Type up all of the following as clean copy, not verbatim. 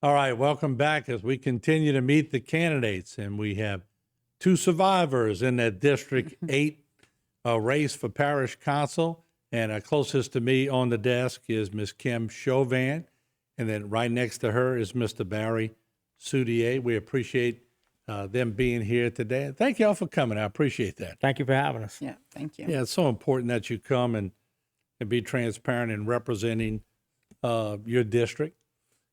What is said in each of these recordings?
All right, welcome back as we continue to meet the candidates, and we have two survivors in that District 8 race for parish council. And closest to me on the desk is Ms. Kim Chauvin, and then right next to her is Mr. Barry Soudier. We appreciate them being here today. Thank you all for coming. I appreciate that. Thank you for having us. Yeah, thank you. Yeah, it's so important that you come and be transparent in representing your district.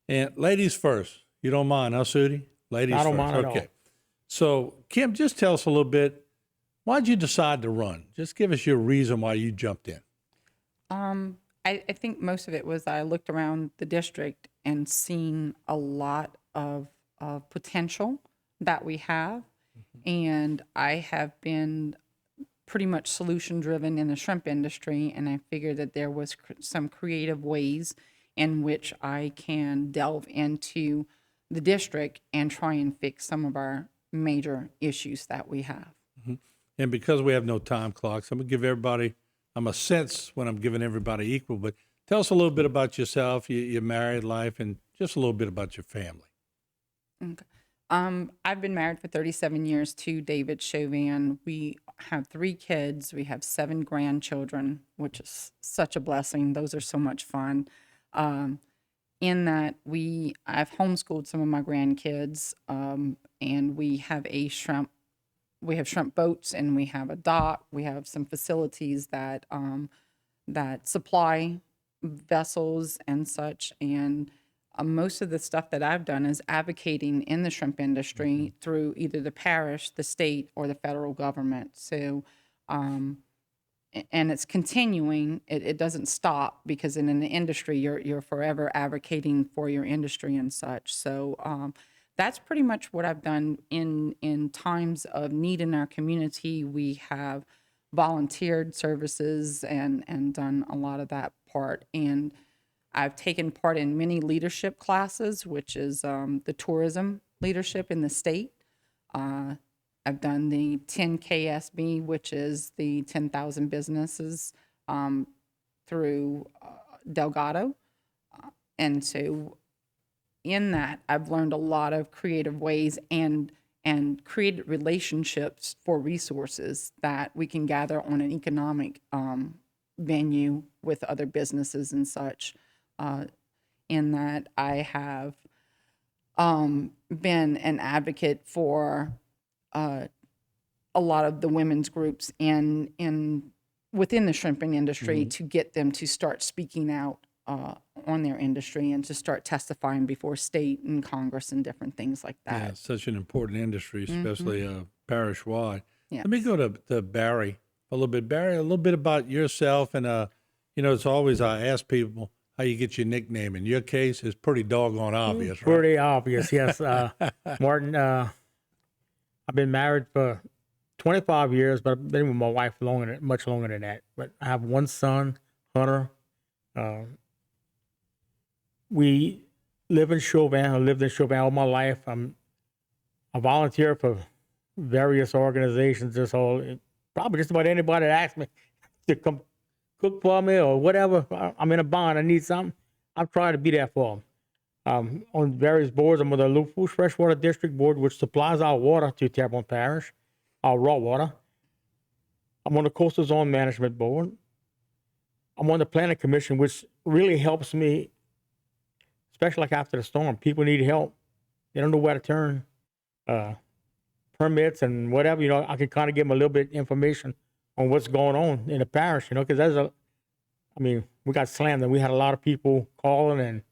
And ladies first, you don't mind, huh, Sudi? Ladies I don't first. mind at Okay. all. So, Kim, just tell us a little bit. Why'd you decide to run? Just give us your reason why you jumped in. I think most of it was I looked around the district and seen a lot of potential that we have. And I have been pretty much solution driven in the shrimp industry. And I figured that there was some creative ways in which I can delve into the district and try and fix some of our major issues that we have. And because we have no time clocks, I'm going to give everybody, I'm a sense when I'm giving everybody equal, but tell us a little bit about yourself, your married life, and just a little bit about your family. Okay. I've been married for 37 years to David Chauvin. We have 3 kids. We have 7 grandchildren, which is such a blessing. Those are so much fun. In that I've homeschooled some of my grandkids, and we have shrimp boats, and we have a dock. We have some facilities that supply vessels and such. And most of the stuff that I've done is advocating in the shrimp industry through either the parish, the state, or the federal government. So, and it's continuing. It doesn't stop, because in an industry, you're forever advocating for your industry and such. So that's pretty much what I've done in times of need in our community. We have volunteered services and done a lot of that part. And I've taken part in many leadership classes, which is the tourism leadership in the state. I've done the 10 KSB, which is the 10,000 businesses through Delgado. And so in that, I've learned a lot of creative ways and created relationships for resources that we can gather on an economic venue with other businesses and such. In that, I have been an advocate for a lot of the women's groups within the shrimping industry to get them to start speaking out on their industry and to start testifying before state and Congress and different things like that. Yeah, it's such an important industry, especially parish-wide. Yes. Let me go to Barry a little bit. Barry, a little bit about yourself. And, it's always I ask people how you get your nickname. In your case, it's pretty doggone obvious, right? Pretty obvious, yes. Martin, I've been married for 25 years, but I've been with my wife much longer than that. But I have one son, Hunter. We live in Chauvin. I lived in Chauvin all my life. I volunteer for various organizations. Probably just about anybody that asks me to come cook for me or whatever. I'm in a bond. I need something. I'm trying to be there for them. On various boards, I'm on the Louisiana Freshwater District Board, which supplies our water to Terrebonne Parish, our raw water. I'm on the Coastal Zone Management Board. I'm on the Planning Commission, which really helps me, especially like after the storm. People need help. They don't know where to turn. Permits and whatever, I can kind of give them a little bit of information on what's going on in the parish, because we got slammed and we had a lot of people calling and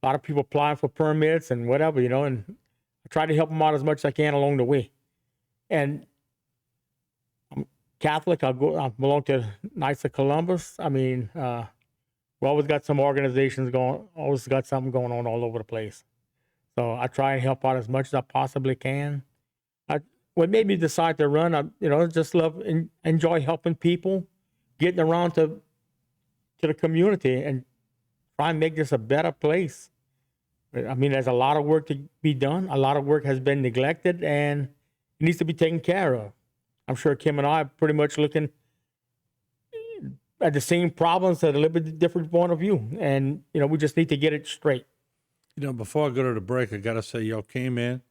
a lot of people applying for permits and whatever, and I try to help them out as much as I can along the way. And I'm Catholic. I belong to Knights of Columbus. We always got some organizations always got something going on all over the place. So I try and help out as much as I possibly can. What made me decide to run, I just love and enjoy helping people, getting around to the community and try and make this a better place. There's a lot of work to be done. A lot of work has been neglected and it needs to be taken care of. I'm sure Kim and I are pretty much looking at the same problems at a little bit different point of view. And, we just need to get it straight. You know, before I go to the break, I got to say, y'all came in,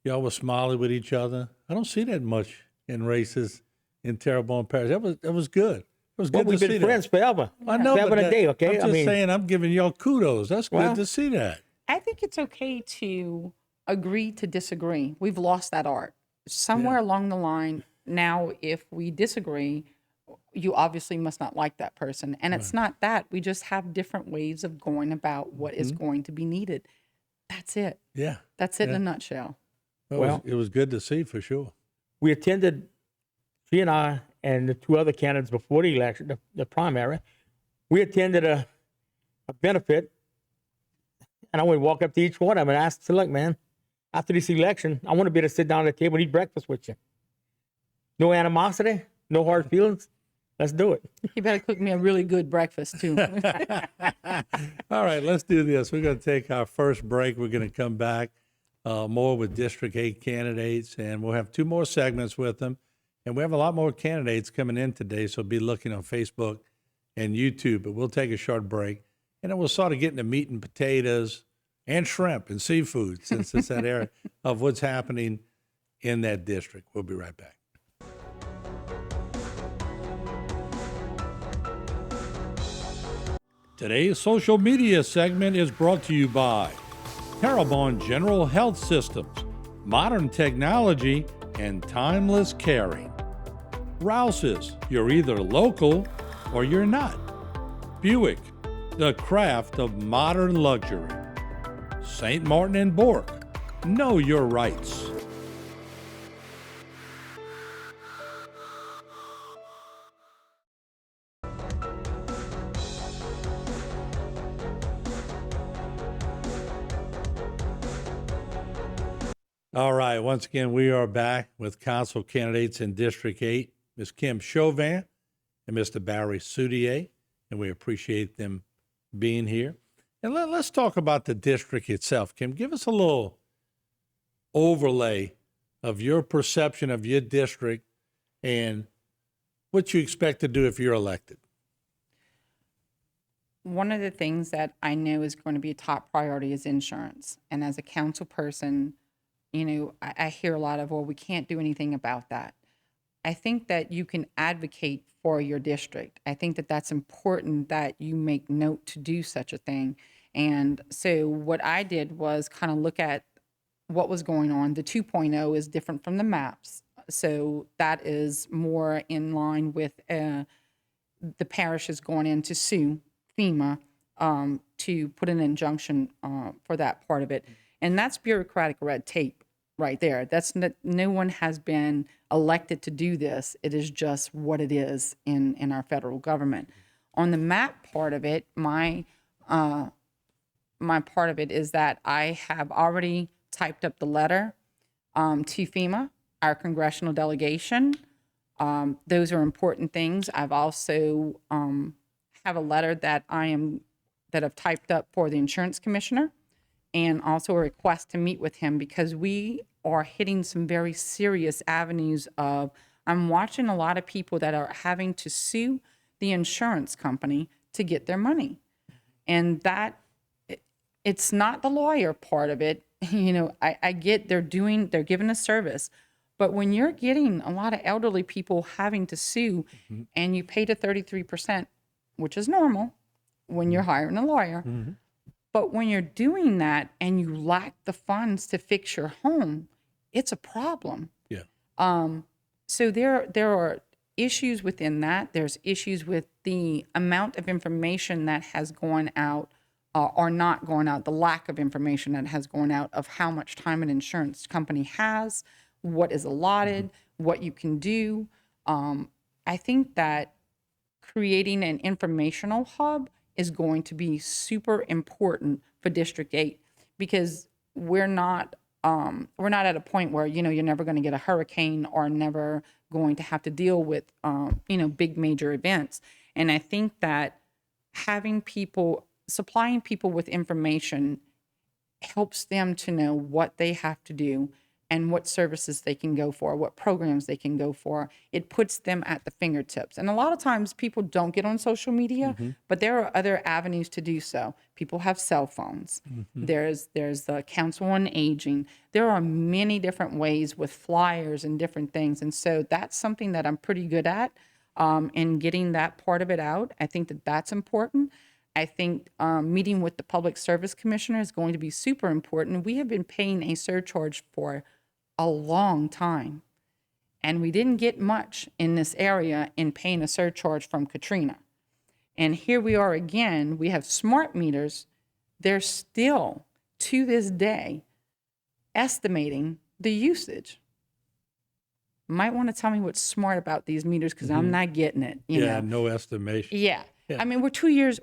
y'all were smiley with each other. I don't see that much in races in Terrebonne Parish. That was good. It was Well, good to we've see been that. friends forever. I know, Forever but and a day, okay? I'm just saying, I'm giving y'all kudos. That's Well, good to see that. I think it's okay to agree to disagree. We've lost that art. Somewhere along the line, now, if we disagree, you obviously must not like that person. And it's not that. We just have different ways of going about what is going to be needed. That's it. Yeah. That's it in a nutshell. Well- It was good to see for sure. we attended, she and I and the two other candidates before the election, the primary, we attended a benefit, and I would walk up to each one of them and ask, so look, man, after this election, I want to be able to sit down at the table and eat breakfast with you. No animosity, no hard feelings. Let's do it. You better cook me a really good breakfast, too. All right, let's do this. We're going to take our first break. We're going to come back more with District 8 candidates, and we'll have 2 more segments with them. And we have a lot more candidates coming in today, so be looking on Facebook and YouTube. But we'll take a short break, and then we'll sort of get into meat and potatoes and shrimp and seafood, since it's that area of what's happening in that district. We'll be right back. Today's social media segment is brought to you by Terrebonne General Health Systems, modern technology, and timeless caring. Rouse's, you're either local or you're not. Buick, the craft of modern luxury. St. Martin and Bork, know your rights. All right, once again, we are back with council candidates in District 8, Ms. Kim Chauvin and Mr. Barry Soudier, and we appreciate them being here. And let's talk about the district itself. Kim, give us a little overlay of your perception of your district and what you expect to do if you're elected. One of the things that I know is going to be a top priority is insurance. And as a council person, you know, I hear a lot of, well, we can't do anything about that. I think that you can advocate for your district. I think that that's important that you make note to do such a thing. And so what I did was kind of look at what was going on. The 2.0 is different from the maps. So that is more in line with the parish is going in to sue FEMA to put an injunction for that part of it. And that's bureaucratic red tape right there. That's no one has been elected to do this. It is just what it is in our federal government. On the map part of it, my part of it is that I have already typed up the letter to FEMA, our congressional delegation. Those are important things. I've also have a letter that I've typed up for the insurance commissioner, and also a request to meet with him because we are hitting some very serious avenues of, I'm watching a lot of people that are having to sue the insurance company to get their money. And that, it's not the lawyer part of it. You know, I get they're giving a service, but when you're getting a lot of elderly people having to sue and you pay to 33%, which is normal when you're hiring a lawyer, but when you're doing that and you lack the funds to fix your home, it's a problem. Yeah. So there are issues within that. There's issues with the amount of information that has gone out or not gone out, the lack of information that has gone out of how much time an insurance company has, what is allotted, what you can do. I think that creating an informational hub is going to be super important for District 8 because we're not at a point where, you know, you're never going to get a hurricane or never going to have to deal with, you know, big major events. And I think that supplying people with information helps them to know what they have to do and what services they can go for, what programs they can go for. It puts them at the fingertips. And a lot of times people don't get on social media, but there are other avenues to do so. People have cell phones. There's the Council on Aging. There are many different ways with flyers and different things. And so that's something that I'm pretty good at in getting that part of it out. I think that that's important. I think meeting with the Public Service Commissioner is going to be super important. We have been paying a surcharge for a long time, and we didn't get much in this area in paying a surcharge from Katrina. And here we are again. We have smart meters. They're still, to this day, estimating the usage. Might want to tell me what's smart about these meters, because I'm not getting it. You know? No estimation. Yeah. I mean, we're 2 years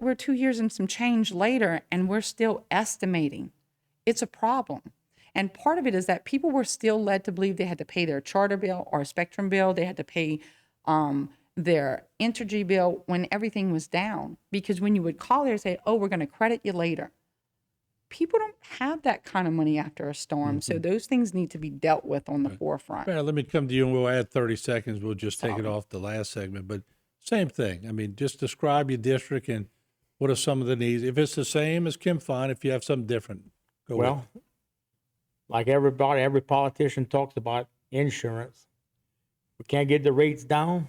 and some change later, and we're still estimating. It's a problem. And part of it is that people were still led to believe they had to pay their charter bill or spectrum bill. They had to pay their Entergy bill when everything was down. Because when you would call there and say, oh, we're going to credit you later. People don't have that kind of money after a storm. So those things need to be dealt with on the forefront. Well, let me come to you and we'll add 30 seconds. We'll just take it off the last segment. But same thing. I mean, just describe your district and what are some of the needs. If it's the same as Kim, fine. If you have something different, go with it. Well, like everybody, every politician talks about insurance. We can't get the rates down.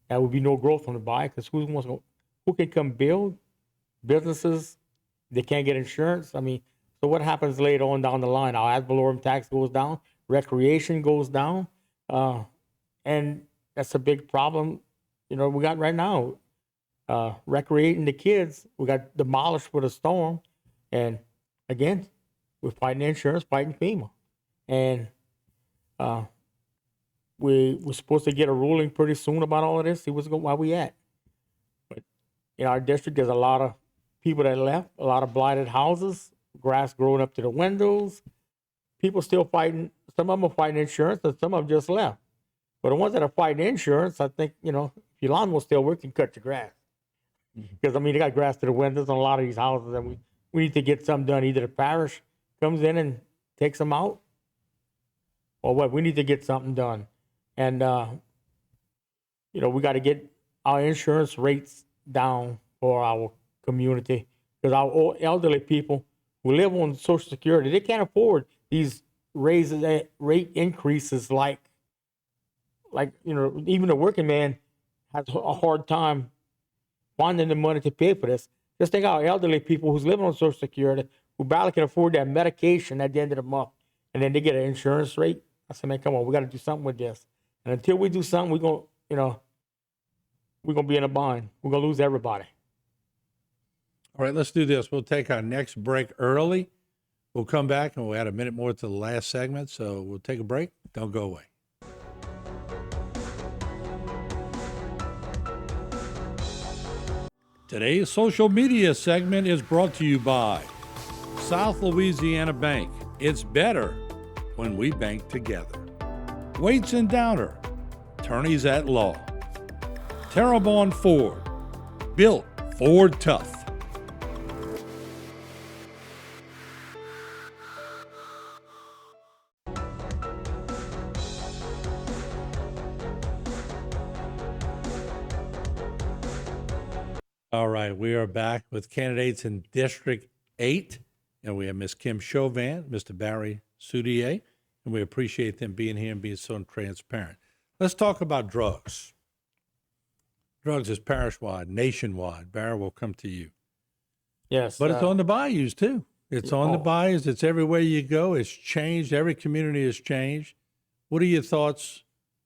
There would be no growth on the buy, because who can come build businesses? They can't get insurance. I mean, so what happens later on down the line? Our ad valorem tax goes down, recreation goes down, and that's a big problem. You know, we got right now, recreating the kids. We got demolished with a storm, and again, we're fighting insurance, fighting FEMA, and we're supposed to get a ruling pretty soon about all of this. See where we at. But in our district, there's a lot of people that left, a lot of blighted houses, grass growing up to the windows. People still fighting. Some of them are fighting insurance, and some of them just left. But the ones that are fighting insurance, I think, you know, if your lawnmower still works, you can cut your grass. Because, I mean, they got grass to the windows on a lot of these houses, and we need to get something done. Either the parish comes in and takes them out, or what? We need to get something done. And, you know, we got to get our insurance rates down for our community, because our elderly people who live on Social Security, they can't afford these rate increases like, you know, even the working man has a hard time finding the money to pay for this. Just think our elderly people who's living on Social Security, who barely can afford their medication at the end of the month, and then they get an insurance rate. I said, man, come on, we got to do something with this. And until we do something, we're going to be in a bind. We're going to lose everybody. All right, let's do this. We'll take our next break early. We'll come back and we'll add a minute more to the last segment. So we'll take a break. Don't go away. Today's social media segment is brought to you by South Louisiana Bank. It's better when we bank together. Waits and Downer, attorneys at law. Terrebonne Ford, built Ford tough. All right, we are back with candidates in District 8, and we have Ms. Kim Chauvin, Mr. Barry Soudier, and we appreciate them being here and being so transparent. Let's talk about drugs. Drugs is parish-wide, nationwide. Barry, will come to you. Yes. But it's on the bayous, too. It's on the bayous. It's everywhere you go. It's changed. Every community has changed. What are your thoughts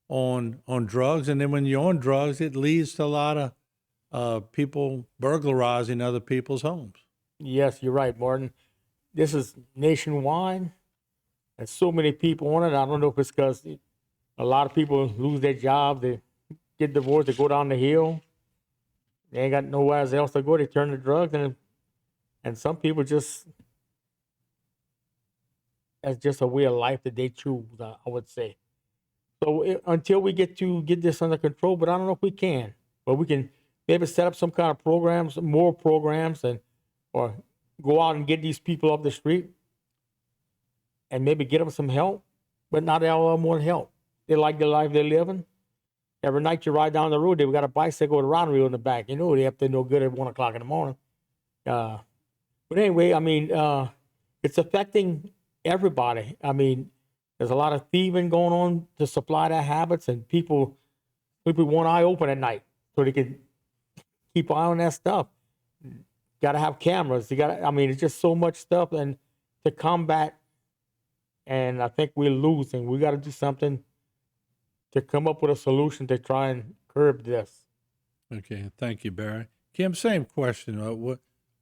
on drugs? And then when you're on drugs, it leads to a lot of people burglarizing other people's homes. Yes, you're right, Martin. This is nationwide. There's so many people on it. I don't know if it's because a lot of people lose their job, they get divorced, they go down the hill. They ain't got nowhere else to go. They turn to drugs, and some people just, that's just a way of life that they choose, I would say. So until we get this under control, but I don't know if we can, but we can maybe set up some kind of programs, more programs, or go out and get these people off the street and maybe get them some help. but not all of them want help. They like the life they're living. Every night you ride down the road, they've got a bicycle with a round wheel in the back. You know, they have to no good at 1 o'clock in the morning. But anyway, I mean, it's affecting everybody. I mean, there's a lot of thieving going on to supply their habits, and people sleep with one eye open at night so they can keep eye on that stuff. Got to have cameras. I mean, it's just so much stuff, and to combat. And I think we're losing. We got to do something to come up with a solution to try and curb this. Okay, thank you, Barry. Kim, same question.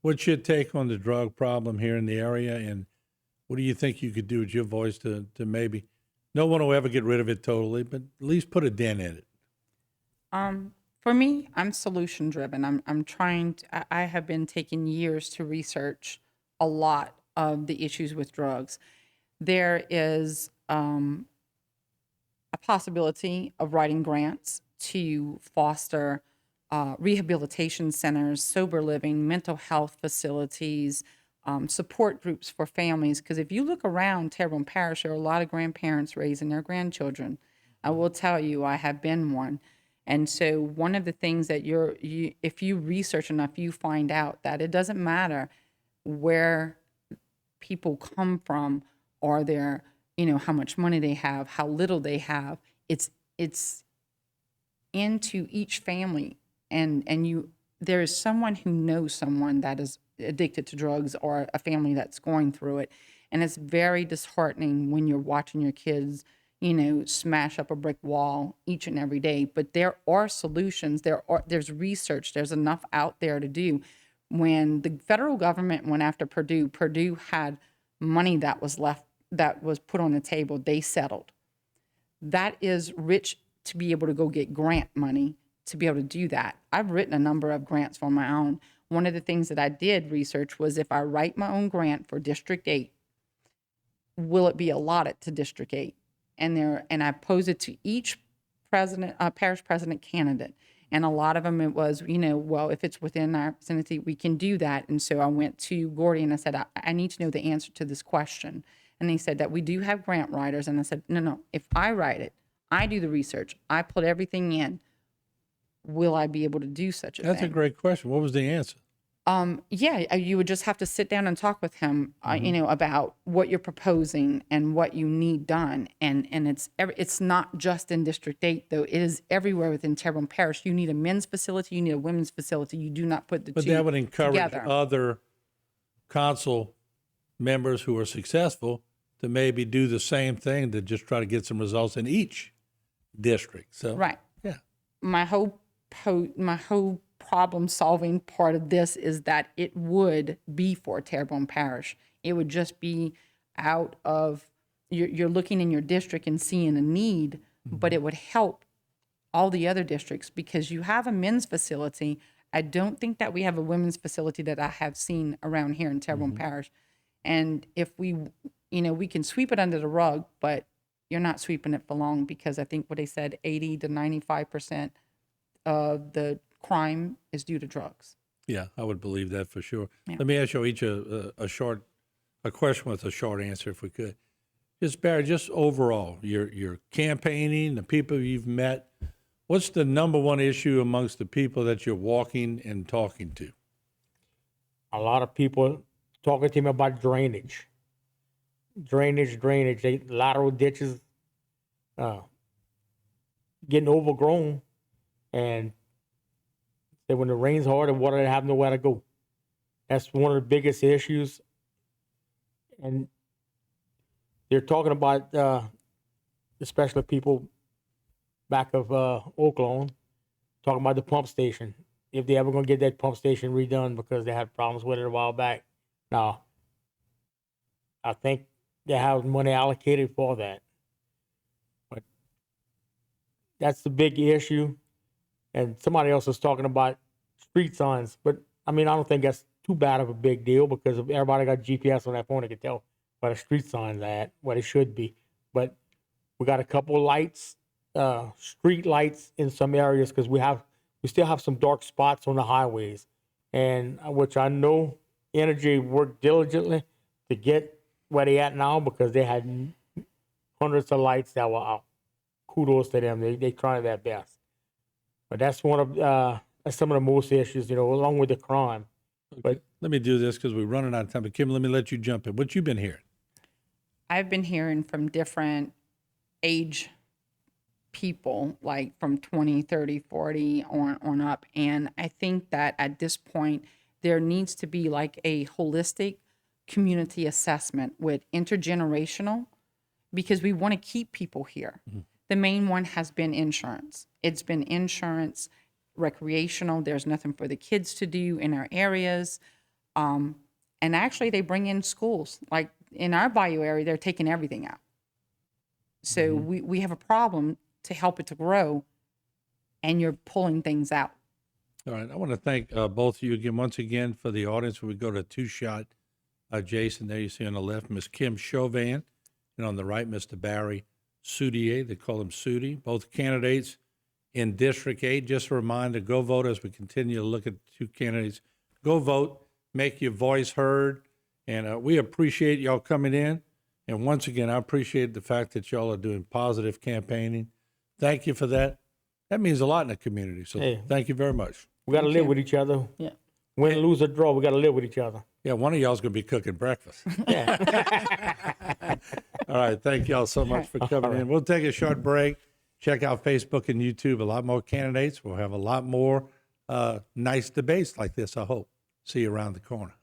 What's your take on the drug problem here in the area, and what do you think you could do with your voice to maybe, no one will ever get rid of it totally, but at least put a dent in it? For me, I'm solution driven. I'm trying to, I have been taking years to research a lot of the issues with drugs. There is a possibility of writing grants to foster rehabilitation centers, sober living, mental health facilities, support groups for families. Because if you look around Terrebonne Parish, there are a lot of grandparents raising their grandchildren. I will tell you, I have been one. And so one of the things that if you research enough, you find out that it doesn't matter where people come from or their, how much money they have, how little they have. It's into each family. And there is someone who knows someone that is addicted to drugs or a family that's going through it. And it's very disheartening when you're watching your kids, smash up a brick wall each and every day. But there are solutions. There's research. There's enough out there to do. When the federal government went after Purdue had money that was left, that was put on the table. They settled. That is rich to be able to go get grant money to be able to do that. I've written a number of grants for my own. One of the things that I did research was if I write my own grant for District 8, will it be allotted to District 8? And I posed it to each parish president candidate. And a lot of them, it was, well, if it's within our vicinity, we can do that. And so I went to Gordy and I said, I need to know the answer to this question. And he said that we do have grant writers. And I said, no, if I write it, I do the research, I put everything in, will I be able to do such a thing? That's a great question. What was the answer? You would just have to sit down and talk with him, about what you're proposing and what you need done. And it's not just in District 8, though. It is everywhere within Terrebonne Parish. You need a men's facility, you need a women's facility. You do not put the two But that would encourage together. other council members who are successful to maybe do the same thing, to just try to get some results in each district. So, Right. Yeah. My whole problem-solving part of this is that it would be for Terrebonne Parish. It would just be out of, you're looking in your district and seeing a need, but it would help all the other districts because you have a men's facility. I don't think that we have a women's facility that I have seen around here in Terrebonne Parish. And if we can sweep it under the rug, but you're not sweeping it for long because I think what they said, 80 to 95% of the crime is due to drugs. Yeah, I would believe that for sure. Yeah. Let me ask you each a question with a short answer, if we could. Just Barry, just overall, your campaigning, the people you've met, what's the number one issue amongst the people that you're walking and talking to? A lot of people talking to me about drainage. They lateral ditches getting overgrown, and when it rains hard, the water they have nowhere to go. That's one of the biggest issues. And they're talking about, especially people back of Oak Lawn, talking about the pump station. If they ever going to get that pump station redone because they had problems with it a while back. Now, I think they have money allocated for that. But that's the big issue. And somebody else was talking about street signs. But, I don't think that's too bad of a big deal because if everybody got GPS on their phone, they can tell where the street signs are at, what it should be. But we got a couple of lights, street lights in some areas because we still have some dark spots on the highways. And which I know Energy worked diligently to get where they at now because they had hundreds of lights that were out. Kudos to them. They tried their best. But that's one of some of the most issues, along with the crime. But Let me do this because we're running out of time. But Kim, let me let you jump in. What you been hearing? I've been hearing from different age people, like from 20, 30, 40 on up. And I think that at this point, there needs to be like a holistic community assessment with intergenerational, because we want to keep people here. The main one has been insurance. It's been insurance, recreational. There's nothing for the kids to do in our areas. And actually, they bring in schools. Like in our Bayou area, they're taking everything out. So we have a problem to help it to grow, and you're pulling things out. All right. I want to thank both of you again, once again, for the audience. We go to two-shot Jason. There you see on the left, Miss Kim Chauvin, and on the right, Mr. Barry Soudier. They call him Sudi. Both candidates in District 8. Just a reminder, go vote as we continue to look at two candidates. Go vote. Make your voice heard. And we appreciate y'all coming in. And once again, I appreciate the fact that y'all are doing positive campaigning. Thank you for that. That means a lot in the community. So Hey. thank you very much. we got to live with each other. Yeah. Win, lose, or draw, we got to live with each other. Yeah, one of y'all's going to be cooking breakfast. Yeah. All right. Thank y'all so much for coming in. We'll take a short break. Check out Facebook and YouTube. A lot more candidates. We'll have a lot more nice debates like this, I hope. See you around the corner.